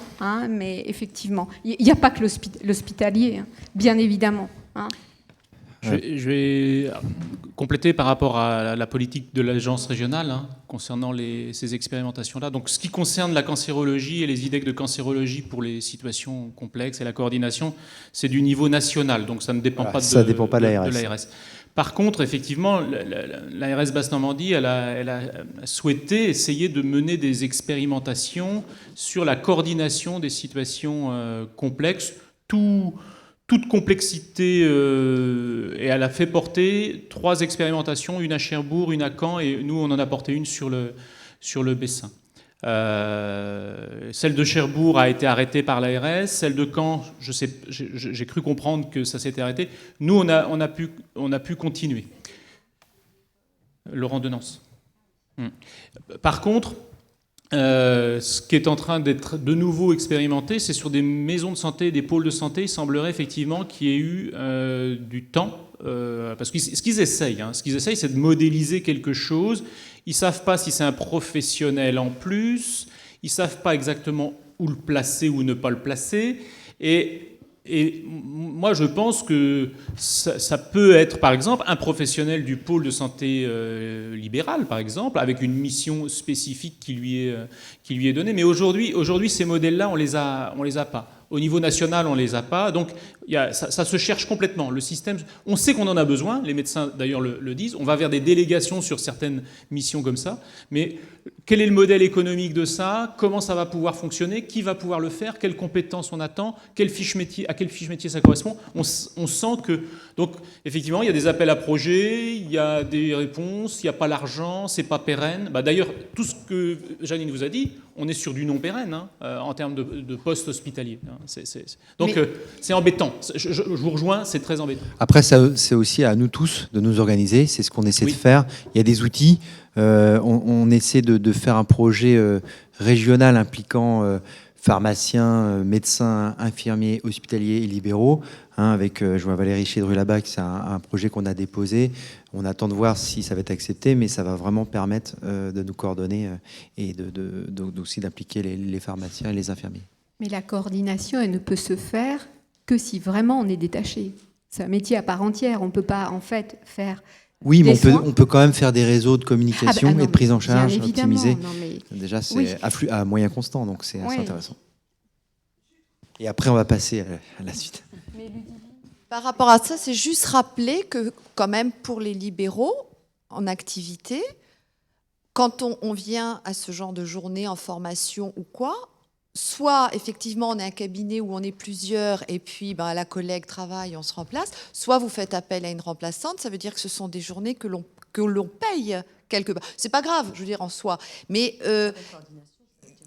mais effectivement, il n'y a pas que l'hospitalier, bien évidemment.
Je vais compléter par rapport à la politique de l'agence régionale concernant ces expérimentations-là. Donc, ce qui concerne la cancérologie et les IDEC de cancérologie pour les situations complexes et la coordination, c'est du niveau national, donc ça ne dépend pas de l'ARS. Par contre, effectivement, l'ARS Basse-Normandie, elle a souhaité essayer de mener des expérimentations sur la coordination des situations complexes, toute complexité, et elle a fait porter 3 expérimentations, une à Cherbourg, une à Caen, et nous, on en a porté une sur le Bessin. Celle de Cherbourg a été arrêtée par l'ARS. Celle de Caen, j'ai cru comprendre que ça s'était arrêté. Nous, on a pu continuer. Laurent Denance. Par contre, ce qui est en train d'être de nouveau expérimenté, c'est sur des maisons de santé, des pôles de santé. Il semblerait effectivement qu'il y ait eu du temps. Parce que ce qu'ils essayent, c'est de modéliser quelque chose. Ils ne savent pas si c'est un professionnel en plus. Ils ne savent pas exactement où le placer ou ne pas le placer. Et moi, je pense que ça peut être, par exemple, un professionnel du pôle de santé libéral, par exemple, avec une mission spécifique qui lui est donnée. Mais aujourd'hui, ces modèles-là, on les a pas. Au niveau national, on les a pas. Donc, ça se cherche complètement. Le système, on sait qu'on en a besoin. Les médecins, d'ailleurs, le disent. On va vers des délégations sur certaines missions comme ça. Mais quel est le modèle économique de ça? Comment ça va pouvoir fonctionner? Qui va pouvoir le faire? Quelles compétences on attend? À quelle fiche métier ça correspond? On sent que... Donc, effectivement, il y a des appels à projets, il y a des réponses, il n'y a pas l'argent, c'est pas pérenne. D'ailleurs, tout ce que Janine vous a dit, on est sur du non pérenne en termes de postes hospitaliers. Donc, c'est embêtant. Je vous rejoins, c'est très embêtant.
Après, c'est aussi à nous tous de nous organiser. C'est ce qu'on essaie de faire. Il y a des outils. On essaie de faire un projet régional impliquant pharmaciens, médecins, infirmiers, hospitaliers et libéraux. Avec, je vois Valérie Chédru là-bas, c'est un projet qu'on a déposé. On attend de voir si ça va être accepté, mais ça va vraiment permettre de nous coordonner et aussi d'impliquer les pharmaciens et les infirmiers.
Mais la coordination, elle ne peut se faire que si vraiment on est détaché. C'est un métier à part entière. On ne peut pas, en fait, faire...
Oui, mais on peut quand même faire des réseaux de communication et de prise en charge optimisés. Déjà, c'est à moyen constant, donc c'est assez intéressant. Et après, on va passer à la suite.
Par rapport à ça, c'est juste rappeler que, quand même, pour les libéraux en activité, quand on vient à ce genre de journée en formation ou quoi, soit effectivement on est un cabinet où on est plusieurs et puis la collègue travaille, on se remplace, soit vous faites appel à une remplaçante, ça veut dire que ce sont des journées que l'on paye quelque part. C'est pas grave, je veux dire en soi, mais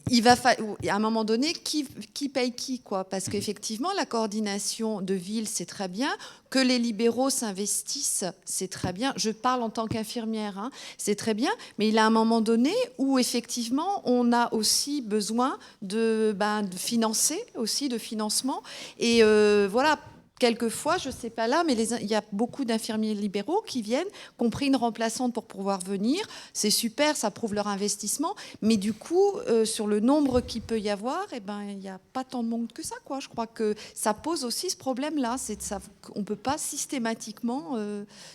il va à un moment donné qui paye qui, quoi, parce qu'effectivement la coordination de ville c'est très bien, que les libéraux s'investissent c'est très bien. Je parle en tant qu'infirmière, c'est très bien, mais il y a un moment donné où effectivement on a aussi besoin de financer aussi, de financement et voilà. Quelquefois, je ne sais pas là, mais il y a beaucoup d'infirmiers libéraux qui viennent, qui ont pris une remplaçante pour pouvoir venir. C'est super, ça prouve leur investissement. Mais du coup, sur le nombre qu'il peut y avoir, il n'y a pas tant de monde que ça, quoi. Je crois que ça pose aussi ce problème-là. On ne peut pas systématiquement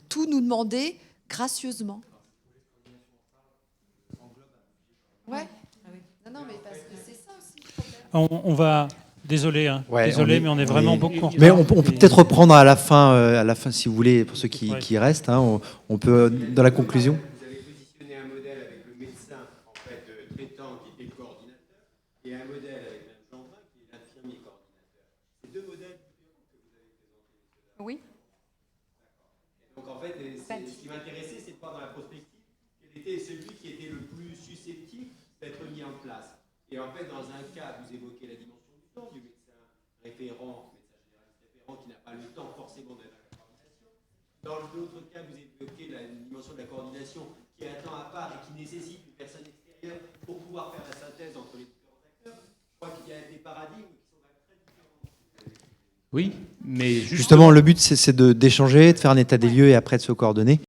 tout nous demander gracieusement. Ouais. Non, mais parce que c'est ça aussi le problème.
On va... Désolé, mais on est vraiment beaucoup en retard.
Mais on peut peut-être reprendre à la fin, si vous voulez, pour ceux qui restent. On peut, dans la conclusion.
Vous avez positionné un modèle avec le médecin traitant qui était le coordinateur et un modèle avec Mme Gendrin qui est l'infirmier coordinateur. C'est deux modèles différents que vous avez présentés.
Oui.
Donc en fait, ce qui m'intéressait, c'est de voir dans la prospective quel était celui qui était le plus susceptible d'être mis en place. Et en fait, dans un cas, vous évoquez la dimension du médecin référent, médecin généraliste référent qui n'a pas le temps forcément d'être à la coordination. Dans l'autre cas, vous évoquez la dimension de la coordination qui est un temps à part et qui nécessite une personne extérieure pour pouvoir faire la synthèse entre les différents acteurs. Je crois qu'il y a des paradigmes qui sont très différents.
Oui, mais
justement le but c'est d'échanger, de faire un état des lieux et après de se coordonner.